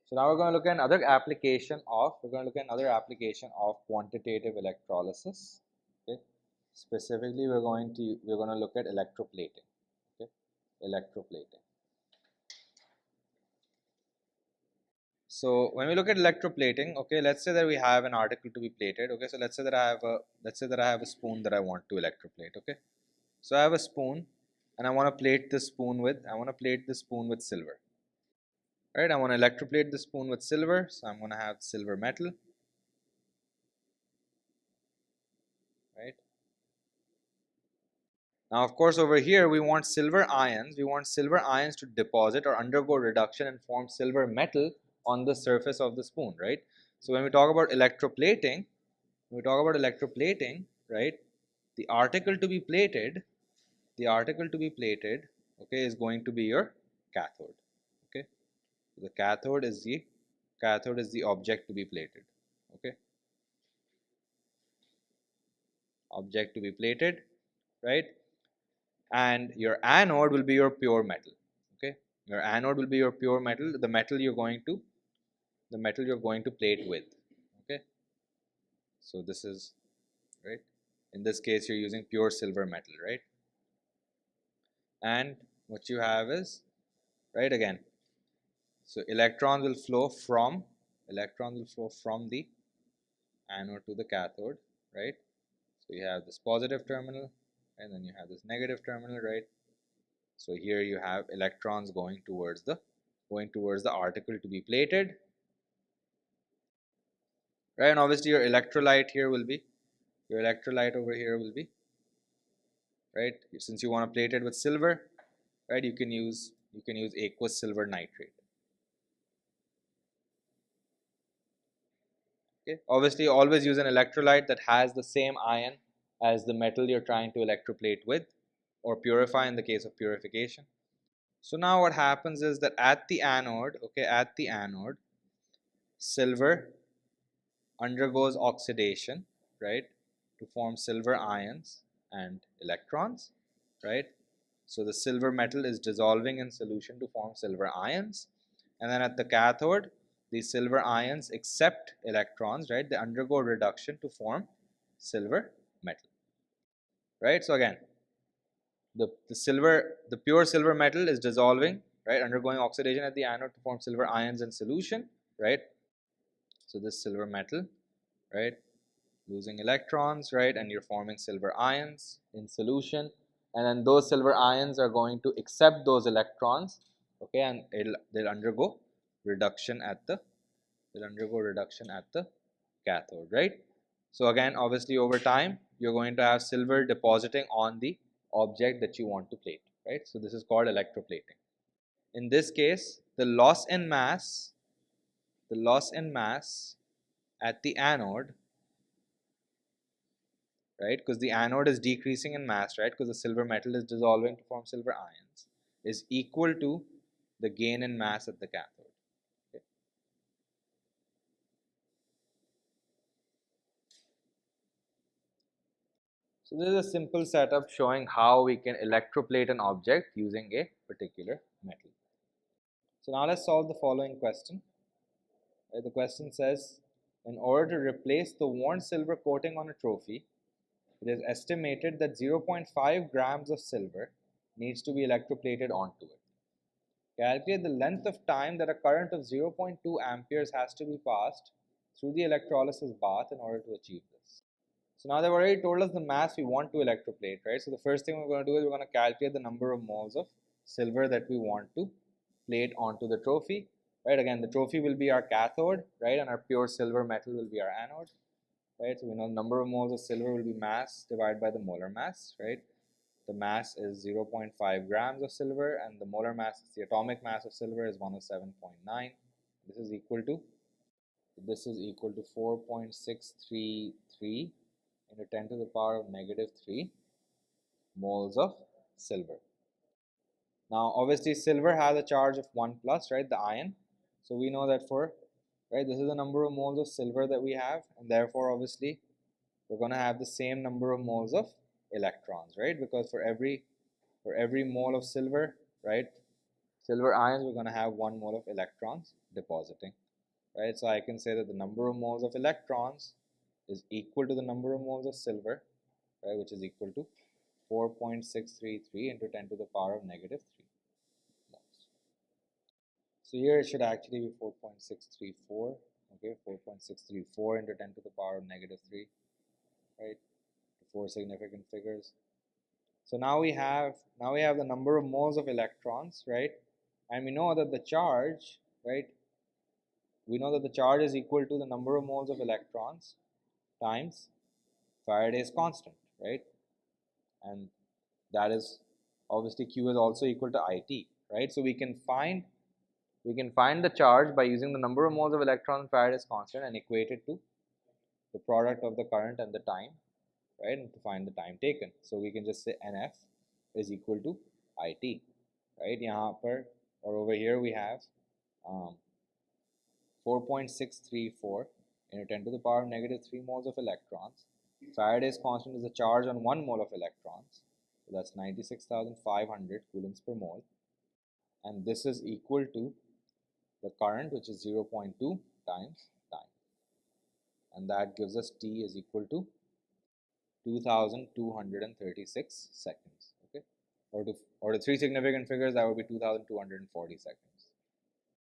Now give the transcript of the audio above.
So now we're going to look at another application of quantitative electrolysis. Okay. Specifically, we're going to look at electroplating. Okay, electroplating. So when we look at electroplating, okay, let's say that we have an article to be plated. Okay, so let's say that I have a spoon that I want to electroplate. Okay, so I have a spoon, and I want to plate this spoon with silver. Right, I want to electroplate the spoon with silver, so I'm going to have silver metal. Right. Now, of course, over here we want silver ions. We want silver ions to deposit or undergo reduction and form silver metal on the surface of the spoon, right? So when we talk about electroplating, right, the article to be plated, okay, is going to be your cathode. Okay, the cathode is the object to be plated. Okay, object to be plated, right? And your anode will be your pure metal. Okay, your anode will be your pure metal, the metal you're going to plate with. Okay, so this is right, in this case you're using pure silver metal, right? And what you have is, right, again, so electrons will flow from the anode to the cathode, right? So you have this positive terminal and then you have this negative terminal, right? So here you have electrons going towards the article to be plated, right? And obviously your electrolyte over here will be, right, since you want to plate it with silver, right, you can use aqueous silver nitrate. Okay, obviously always use an electrolyte that has the same ion as the metal you're trying to electroplate with, or purify in the case of purification. So now what happens is that at the anode, silver undergoes oxidation, right, to form silver ions and electrons, right? So the silver metal is dissolving in solution to form silver ions, and then at the cathode, these silver ions accept electrons, right? They undergo reduction to form silver metal, right? So again, the pure silver metal is dissolving, right, undergoing oxidation at the anode to form silver ions in solution, right? So this silver metal, right, losing electrons, right, and you're forming silver ions in solution, and then those silver ions are going to accept those electrons, okay, and they'll undergo reduction at the cathode, right? So again, obviously over time you're going to have silver depositing on the object that you want to plate, right? So this is called electroplating. In this case, the loss in mass at the anode, right, because the anode is decreasing in mass, right, because the silver metal is dissolving to form silver ions, is equal to the gain in mass at the cathode. Okay. So this is a simple setup showing how we can electroplate an object using a particular metal. So now let's solve the following question. The question says, in order to replace the worn silver coating on a trophy, it is estimated that 0.5 grams of silver needs to be electroplated onto it. Calculate the length of time that a current of 0.2 amperes has to be passed through the electrolysis bath in order to achieve this. So now they've already told us the mass we want to electroplate, right? So the first thing we're going to do is we're going to calculate the number of moles of silver that we want to plate onto the trophy, right? Again, the trophy will be our cathode, right? And our pure silver metal will be our anode, right? So we know the number of moles of silver will be mass divided by the molar mass, right? The mass is 0.5 grams of silver, and the molar mass, the atomic mass of silver, is 107.9. This is equal to 4.633 into 10 to the power of negative 3 moles of silver. Now obviously silver has a charge of 1 plus, right, the ion. So we know that right, this is the number of moles of silver that we have, and therefore obviously we're going to have the same number of moles of electrons, right, because for every mole of silver, right, silver ions, we're going to have 1 mole of electrons depositing, right? So I can say that the number of moles of electrons is equal to the number of moles of silver, right, which is equal to 4.633 into 10 to the power of negative 3 moles. So here it should actually be 4.634, okay, 4.634 into 10 to the power of negative 3, right, 4 significant figures. So now we have the number of moles of electrons, right, and we know that the charge, right, we know that the charge is equal to the number of moles of electrons times Faraday's constant, right, and that is obviously Q is also equal to IT, right? So we can find the charge by using the number of moles of electrons in Faraday's constant and equate it to the product of the current and the time, right, and to find the time taken. So we can just say NF is equal to IT, right? यहाँ पर or over here we have 4.634 into 10 to the power of negative 3 moles of electrons. Faraday's constant is the charge on 1 mole of electrons. So that's 96,500 coulombs per mole. And this is equal to the current, which is 0.2 times time. And that gives us T is equal to 2,236 seconds. Okay, or the 3 significant figures, that would be 2,240 seconds.